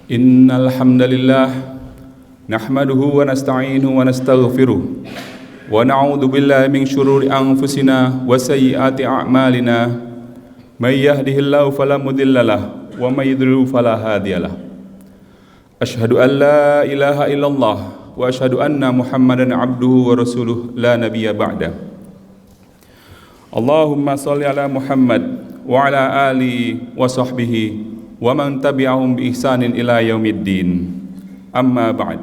Innal hamdalillah nahmaduhu wa nasta'inuhu wa nastaghfiruh wa na'udzu billahi min shururi anfusina wa sayyiati a'malina may yahdihillahu fala mudhillalah wa may yudlil fala hadiyalah. Asyhadu an la ilaha illallah wa asyhadu anna Muhammadan abduhu wa rasuluh la nabiyya ba'da. Allahumma shalli ala Muhammad wa ala alihi wa sahbihi wa man tabi'ahum bi ihsanin ila yaumiddin. Amma ba'd.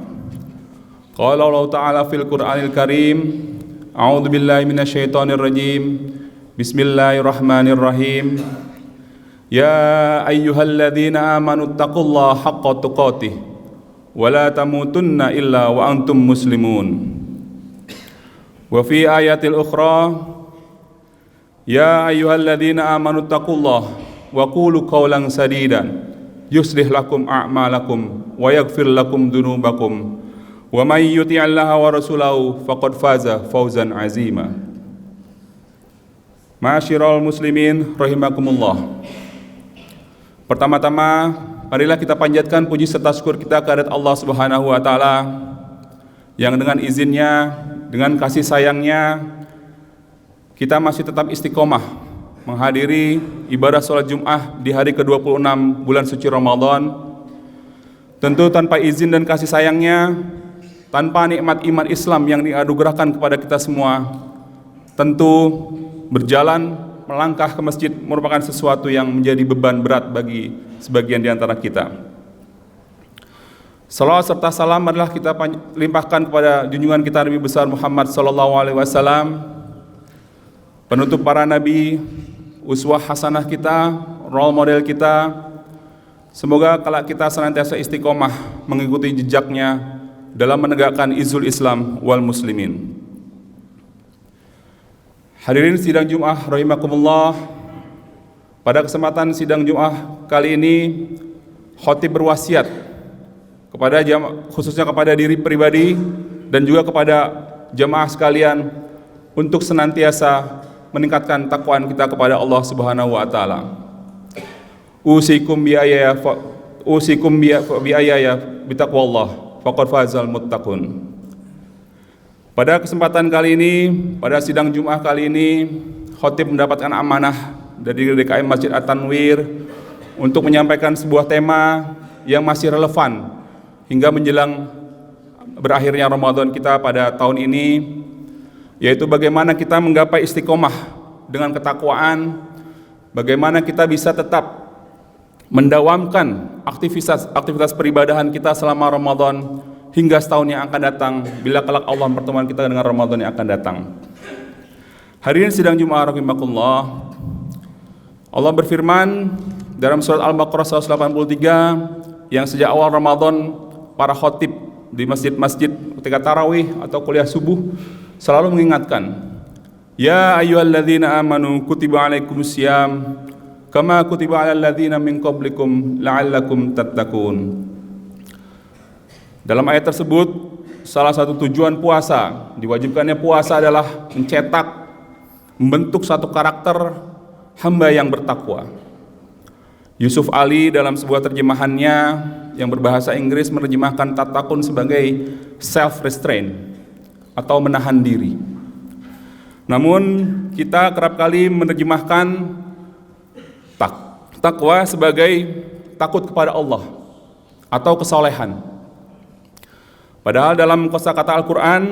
Qala Allah Ta'ala fil Qur'anil Karim, a'udzu billahi minasyaitonir rajim. Bismillahirrahmanirrahim. Ya ayyuhalladzina amanu taqullaha haqqa tuqatih wa la tamutunna illa wa antum muslimun. Wa fi ayatil ukhra, ya ayyuhalladzina amanu taqullaha wa qulu qawlan sadidan yuslih lakum a'malakum wa yaghfir lakum dhunubakum wa may yuti'illaha wa rasulahu faqad faza fawzan 'azima. Ma'asyiral muslimin rahimakumullah. Pertama-tama marilah kita panjatkan puji serta syukur kita kehadirat Allah Subhanahu wa taala yang dengan izinnya, dengan kasih sayangnya kita masih tetap istiqomah menghadiri ibadah sholat Jum'ah di hari ke-26 bulan suci Ramadan. Tentu tanpa izin dan kasih sayangnya, tanpa nikmat iman Islam yang dianugerahkan kepada kita semua, tentu berjalan melangkah ke masjid merupakan sesuatu yang menjadi beban berat bagi sebagian di antara kita. Salawat serta salam adalah kita limpahkan kepada junjungan kita Nabi besar Muhammad SAW, penutup para nabi, uswah hasanah kita, role model kita. Semoga kalau kita senantiasa istiqomah mengikuti jejaknya dalam menegakkan izul Islam wal muslimin. Hadirin sidang Jum'ah rahimakumullah. Pada kesempatan sidang Jum'ah kali ini, khatib berwasiat kepada khususnya kepada diri pribadi dan juga kepada jamaah sekalian untuk senantiasa meningkatkan takwaan kita kepada Allah Subhanahu wa taala. Usikum bi ayaya bitaqwallah faqad fazal muttaqun. Pada kesempatan kali ini, pada sidang Jumat kali ini, khatib mendapatkan amanah dari DKM Masjid At-Tanwir untuk menyampaikan sebuah tema yang masih relevan hingga menjelang berakhirnya Ramadan kita pada tahun ini, yaitu bagaimana kita menggapai istiqomah dengan ketakwaan, bagaimana kita bisa tetap mendawamkan aktivitas peribadahan kita selama Ramadan hingga setahun yang akan datang bila kelak Allah pertemuan kita dengan Ramadan yang akan datang. Hari ini sidang Jumat rahimakumullah, Allah berfirman dalam surat Al-Baqarah 183 yang sejak awal Ramadan para khatib di masjid-masjid ketika tarawih atau kuliah subuh selalu mengingatkan, ya ayyuhalladzina amanu kutiba alaikumusiyam kama kutiba alal ladzina min qablikum la'allakum tattaqun. Dalam ayat tersebut, salah satu tujuan puasa, diwajibkannya puasa adalah mencetak, membentuk satu karakter hamba yang bertakwa. Yusuf Ali dalam sebuah terjemahannya yang berbahasa Inggris menerjemahkan tatakun sebagai self-restraint atau menahan diri. Namun kita kerap kali menerjemahkan takwa sebagai takut kepada Allah atau kesolehan. Padahal dalam kosakata Al-Quran,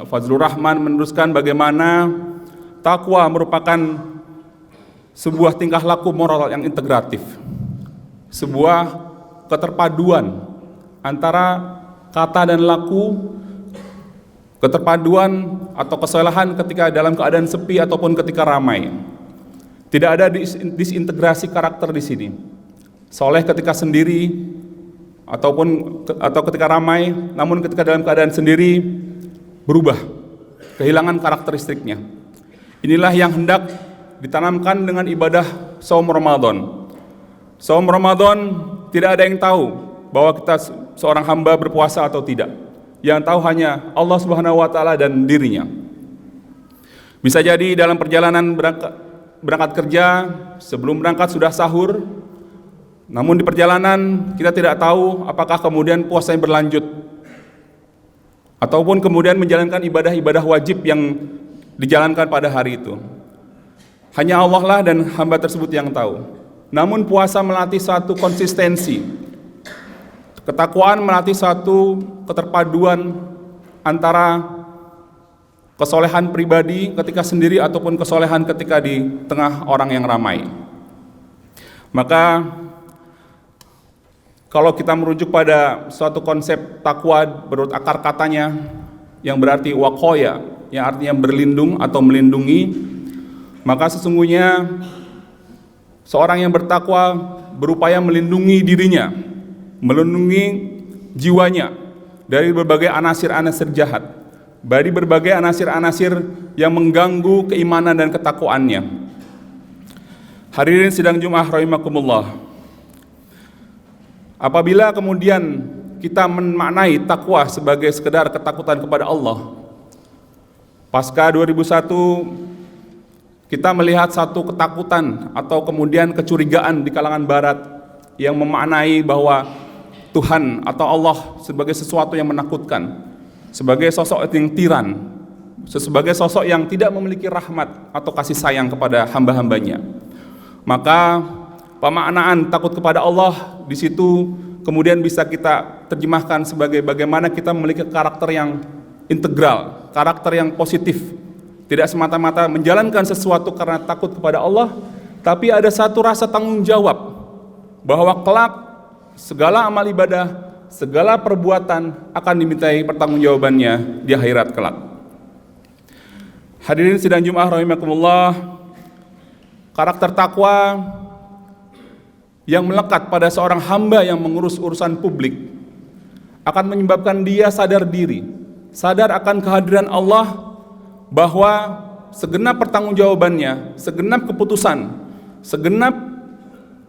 Fazlur Rahman meneruskan bagaimana takwa merupakan sebuah tingkah laku moral yang integratif, sebuah keterpaduan antara kata dan laku, keterpaduan atau kesolehan ketika dalam keadaan sepi ataupun ketika ramai. Tidak ada disintegrasi karakter di sini. Soleh ketika sendiri atau ketika ramai, namun ketika dalam keadaan sendiri berubah, kehilangan karakteristiknya. Inilah yang hendak ditanamkan dengan ibadah saum Ramadan. Saum Ramadan tidak ada yang tahu bahwa kita seorang hamba berpuasa atau tidak. Yang tahu hanya Allah Subhanahu wa taala dan dirinya. Bisa jadi dalam perjalanan berangkat kerja, sebelum berangkat sudah sahur, Namun di perjalanan kita tidak tahu apakah kemudian puasanya berlanjut ataupun kemudian menjalankan ibadah-ibadah wajib yang dijalankan pada hari itu. Hanya Allah lah dan hamba tersebut yang tahu. Namun puasa melatih satu konsistensi, ketakwaan melatih satu keterpaduan antara kesolehan pribadi ketika sendiri ataupun kesolehan ketika di tengah orang yang ramai. Maka kalau kita merujuk pada suatu konsep takwa menurut akar katanya yang berarti waqoya, yang artinya berlindung atau melindungi, maka sesungguhnya seorang yang bertakwa berupaya melindungi dirinya, melindungi jiwanya dari berbagai anasir-anasir jahat, dari berbagai anasir-anasir yang mengganggu keimanan dan ketakwaannya. Hadirin sidang Jumat rahimakumullah. Apabila kemudian kita memaknai takwa sebagai sekedar ketakutan kepada Allah, pasca 2001 kita melihat satu ketakutan atau kemudian kecurigaan di kalangan barat yang memaknai bahwa Tuhan atau Allah sebagai sesuatu yang menakutkan, sebagai sosok yang tiran, sebagai sosok yang tidak memiliki rahmat atau kasih sayang kepada hamba-hambanya. Maka pemaknaan takut kepada Allah di situ kemudian bisa kita terjemahkan sebagai bagaimana kita memiliki karakter yang integral, karakter yang positif. Tidak semata-mata menjalankan sesuatu karena takut kepada Allah, tapi ada satu rasa tanggung jawab bahwa kelak segala amal ibadah, segala perbuatan akan dimintai pertanggungjawabannya di akhirat kelak. Hadirin sidang Jumat rahimakumullah, karakter takwa yang melekat pada seorang hamba yang mengurus urusan publik akan menyebabkan dia sadar diri, sadar akan kehadiran Allah, bahwa segenap pertanggungjawabannya, segenap keputusan, segenap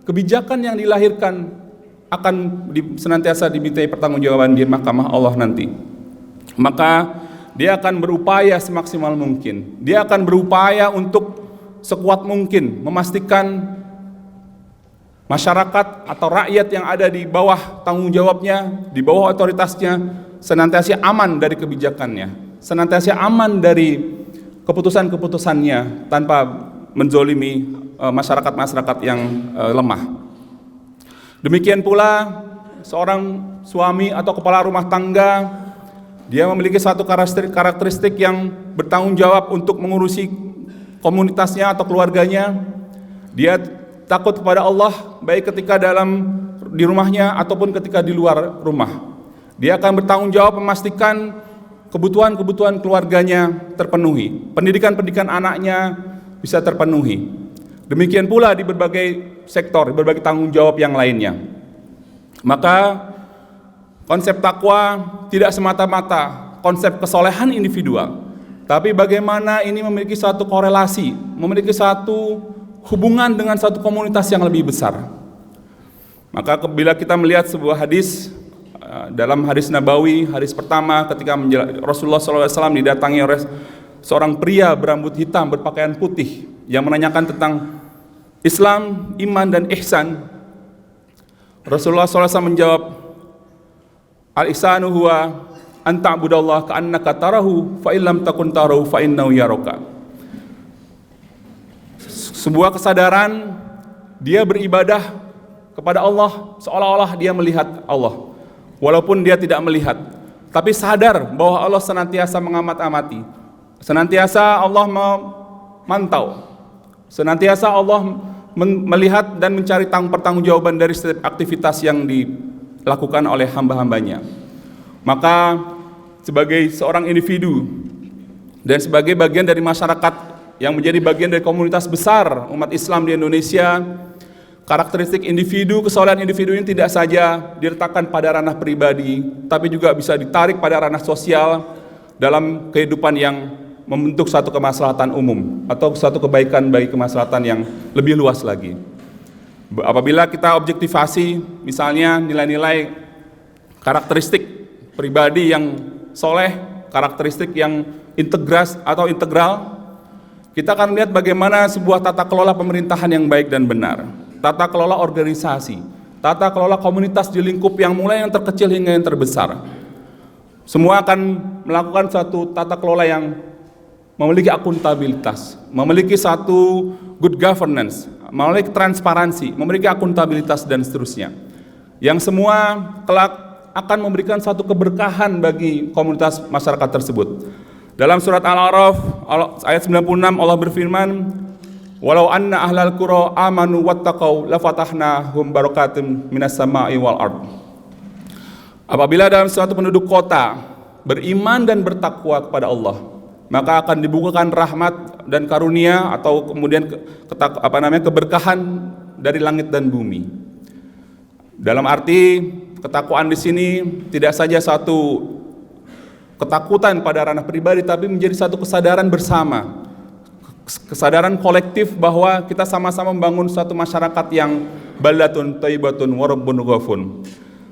kebijakan yang dilahirkan akan senantiasa dimintai pertanggungjawaban di mahkamah Allah nanti. Maka dia akan berupaya semaksimal mungkin, dia akan berupaya untuk sekuat mungkin memastikan masyarakat atau rakyat yang ada di bawah tanggung jawabnya, di bawah otoritasnya, senantiasa aman dari kebijakannya, senantiasa aman dari keputusan-keputusannya tanpa menzolimi masyarakat-masyarakat yang lemah. Demikian pula seorang suami atau kepala rumah tangga, dia memiliki satu karakteristik yang bertanggung jawab untuk mengurusi komunitasnya atau keluarganya. Dia takut kepada Allah baik ketika di rumahnya ataupun ketika di luar rumah. Dia akan bertanggung jawab memastikan kebutuhan-kebutuhan keluarganya terpenuhi, pendidikan-pendidikan anaknya bisa terpenuhi. Demikian pula di berbagai sektor, di berbagai tanggung jawab yang lainnya. Maka konsep takwa tidak semata-mata konsep kesolehan individual, tapi bagaimana ini memiliki satu korelasi, memiliki satu hubungan dengan satu komunitas yang lebih besar. Maka bila kita melihat sebuah hadis, dalam hadis Nabawi, hadis pertama ketika Rasulullah SAW didatangi oleh seorang pria berambut hitam berpakaian putih yang menanyakan tentang Islam, iman dan ihsan. Rasulullah SAW menjawab, al-ihsanu huwa an ta'budallaha ka'annaka tarahu fa illam takun tarahu fa innahu yaraka. Sebuah kesadaran dia beribadah kepada Allah seolah-olah dia melihat Allah, walaupun dia tidak melihat, tapi sadar bahwa Allah senantiasa mengamat-amati, senantiasa Allah memantau, senantiasa Allah melihat dan mencari pertanggungjawaban dari setiap aktivitas yang dilakukan oleh hamba-hambanya. Maka sebagai seorang individu dan sebagai bagian dari masyarakat yang menjadi bagian dari komunitas besar umat Islam di Indonesia, karakteristik individu, kesolehan individu ini tidak saja diletakkan pada ranah pribadi, tapi juga bisa ditarik pada ranah sosial dalam kehidupan yang membentuk satu kemaslahatan umum atau satu kebaikan bagi kemaslahatan yang lebih luas lagi. Apabila kita objektivasi misalnya nilai-nilai karakteristik pribadi yang soleh, karakteristik yang integral, kita akan melihat bagaimana sebuah tata kelola pemerintahan yang baik dan benar, tata kelola organisasi, tata kelola komunitas di lingkup yang mulai yang terkecil hingga yang terbesar. Semua akan melakukan satu tata kelola yang memiliki akuntabilitas, memiliki satu good governance, memiliki transparansi, memiliki akuntabilitas dan seterusnya. Yang semua kelak akan memberikan satu keberkahan bagi komunitas masyarakat tersebut. Dalam surat Al-A'raf ayat 96 Allah berfirman, "Walau anna ahlal qura amanu wattaqau lafatahna hum barakatim minas sama'i wal ard." Apabila dalam suatu penduduk kota beriman dan bertakwa kepada Allah, maka akan dibukakan rahmat dan karunia atau kemudian keberkahan dari langit dan bumi. Dalam arti ketakwaan di sini tidak saja satu ketakutan pada ranah pribadi, tapi menjadi satu kesadaran bersama, kesadaran kolektif bahwa kita sama-sama membangun satu masyarakat yang baldatun thayyibatun wa rabbun ghafur.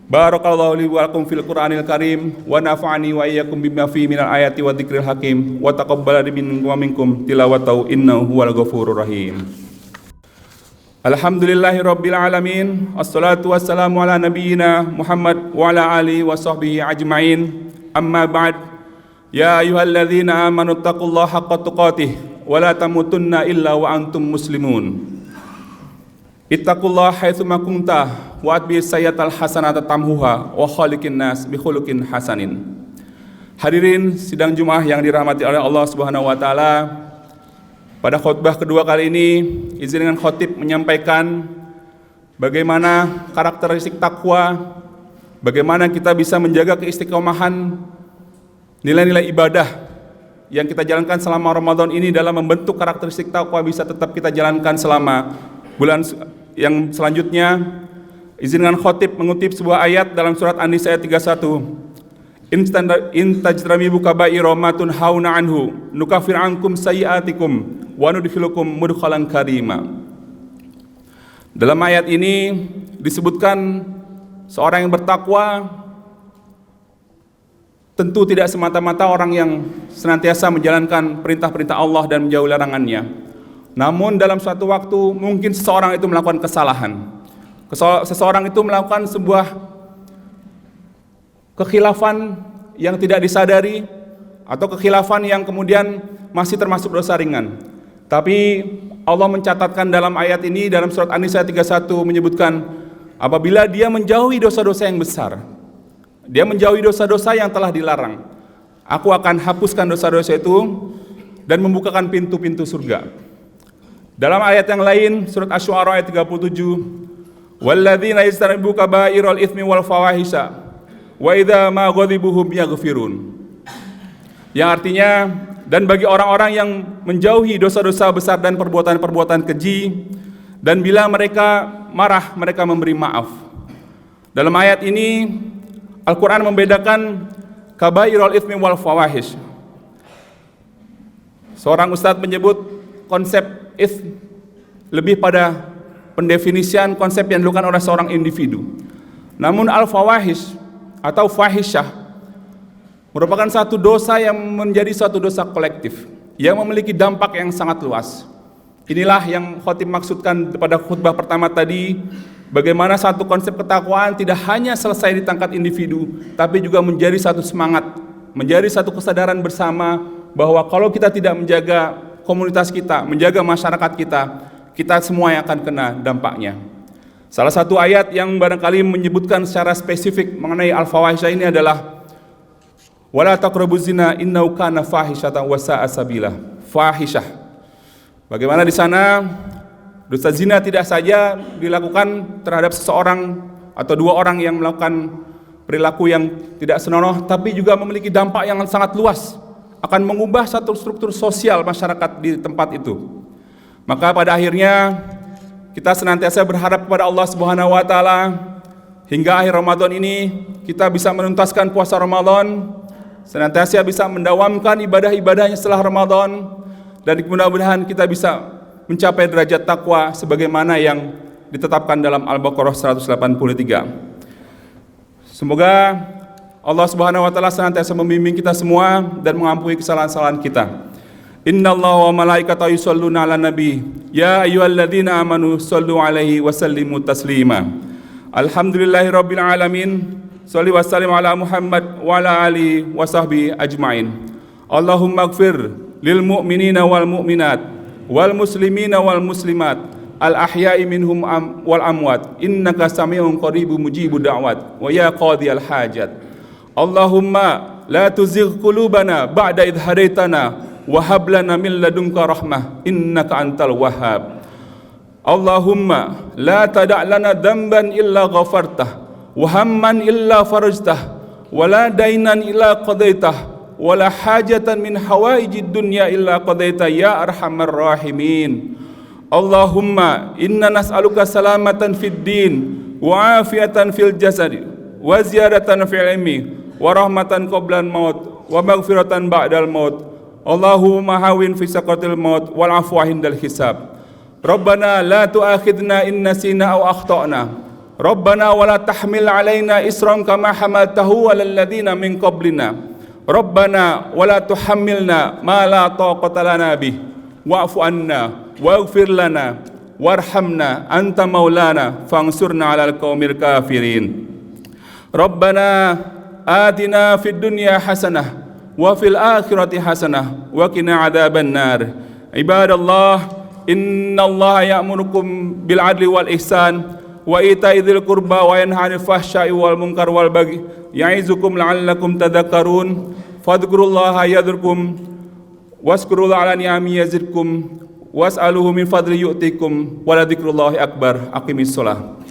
Barakallahu li wa lakum fil Qur'anil Karim wa nafa'ani wa iyyakum bima fihi minal ayati wa dzikril hakim wa taqabbal minni wa minkum tilawatahu innahu huwal ghafurur rahim. Alhamdulillahi rabbil alamin, wassalatu wassalamu ala nabiyyina Muhammad wa ala alihi wa sahbihi ajmain. Amma ba'd. Ya ayyuhalladzina amanu taqullaha haqqa tuqatih wa la tamutunna illa wa antum muslimun. Ittaqullaha haitsu ma kunta wa atbi sayyatal hasanata tamhuha wa khaliqin nas bi khuluqin hasanin. Hadirin sidang Jumat yang dirahmati oleh Allah Subhanahu wa taala, pada khutbah kedua kali ini izinkan khotib menyampaikan bagaimana karakteristik takwa, bagaimana kita bisa menjaga keistiqomahan nilai-nilai ibadah yang kita jalankan selama Ramadan ini dalam membentuk karakteristik takwa bisa tetap kita jalankan selama bulan yang selanjutnya. Izinkan khotib mengutip sebuah ayat dalam surat An-Nisa ayat 31. In tajtanibu kaba'ira ma tunhauna anhu nukaffir ankum sayyi'atikum wa nudkhilukum mudkhalan karima. Dalam ayat ini disebutkan seorang yang bertakwa tentu tidak semata-mata orang yang senantiasa menjalankan perintah-perintah Allah dan menjauhi larangannya. Namun dalam suatu waktu mungkin seseorang itu melakukan kesalahan. Seseorang itu melakukan sebuah kekhilafan yang tidak disadari atau kekhilafan yang kemudian masih termasuk dosa ringan. Tapi Allah mencatatkan dalam ayat ini dalam surat An-Nisa 31 menyebutkan apabila dia menjauhi dosa-dosa yang besar, dia menjauhi dosa-dosa yang telah dilarang, aku akan hapuskan dosa-dosa itu dan membukakan pintu-pintu surga. Dalam ayat yang lain surat Asy-Syu'ara ayat 37, walladzina yajtanibu kaba'iral itsmi wal fawahisha wa idza ma ghadibuhum yaghfirun. Yang artinya, dan bagi orang-orang yang menjauhi dosa-dosa besar dan perbuatan-perbuatan keji, dan bila mereka marah mereka memberi maaf. Dalam ayat ini Al-Quran membedakan kaba'iral itsmi wal fawahish. Seorang ustadz menyebut konsep lebih pada pendefinisian konsep yang dilakukan oleh seorang individu. Namun al-fawahish atau fahisyah merupakan satu dosa yang menjadi suatu dosa kolektif yang memiliki dampak yang sangat luas. Inilah yang khotib maksudkan pada khutbah pertama tadi, bagaimana satu konsep ketakwaan tidak hanya selesai di tingkat individu, tapi juga menjadi satu semangat, menjadi satu kesadaran bersama bahwa kalau kita tidak menjaga komunitas kita, menjaga masyarakat kita, kita semua yang akan kena dampaknya. Salah satu ayat yang barangkali menyebutkan secara spesifik mengenai al-fawahisyah ini adalah wala taqrabuz zina innahu kana fahisyatan wa sa'a sabila. Fahisyah. Bagaimana di sana dosa zina tidak saja dilakukan terhadap seseorang atau dua orang yang melakukan perilaku yang tidak senonoh, tapi juga memiliki dampak yang sangat luas, akan mengubah satu struktur sosial masyarakat di tempat itu. Maka pada akhirnya kita senantiasa berharap kepada Allah Subhanahu wa taala hingga akhir Ramadan ini kita bisa menuntaskan puasa Ramadan, senantiasa bisa mendawamkan ibadah-ibadahnya setelah Ramadan, dan mudah-mudahan kita bisa mencapai derajat takwa sebagaimana yang ditetapkan dalam Al-Baqarah 183. Semoga Allah Subhanahu wa taala senantiasa membimbing kita semua dan mengampuni kesalahan-kesalahan kita. Innallaha wa malaikatahu yusholluna 'alan nabi ya ayyuhalladzina amanu shollu 'alaihi wa sallimu taslima. Alhamdulillahirabbil alamin. Shalli wa sallim ala Muhammad wa ala alihi wa sahbihi ajmain. Allahumma ighfir lil mu'minina wal mu'minat wal muslimina wal muslimat al ahya'i minhum wal amwat innaka sami'un qaribun mujibud da'wat wa ya qadiyal hajat. Allahumma la tuzigh qulubana ba'da idh hadaitana wa hab lana min ladunka rahmah innaka antal wahhab. Allahumma la tada' lana dhanban illa ghafartah wa hamman illa farajtah wa la dainan illa qadaitah wa la hajatan min hawaijid dunya illa qadaitah ya arhamar rahimin. Allahumma inna nas'aluka salamatan fid din wa afiyatan fil jasad wa ziyadatan fil ilmi wa rahmatan qabla al-maut wa maghfiratan ba'dal maut. Allahumma hawin fi saqatil maut wal afwa hindal hisab. Rabbana la tu'akhidna in nasina aw akhtana. Rabbana wa la tahmil alaina isran kama hamaltahu 'alal ladzina min qablina. Rabbana wa la tuhammilna ma la taqata lana bih. Wa'fu anna waghfir lana warhamna anta maulana fansurna 'alal qaumil kafirin. Rabbana atina fid dunya hasanah wa fil akhirati hasanah wa qina adzaban nar. Ibadallah, innallaha ya'murukum bil adli wal ihsan wa ita'i dzil qurba wa yanha 'anil fahsya'i wal munkar wal baghi ya'izukum la'allakum tadhakkarun. Fadhkurullaha yadhkurkum wazkuruhu 'ala ni'amihi yazidkum was'aluhu min fadli yu'tikum wa la dzikrullahi akbar. Aqimis shalah.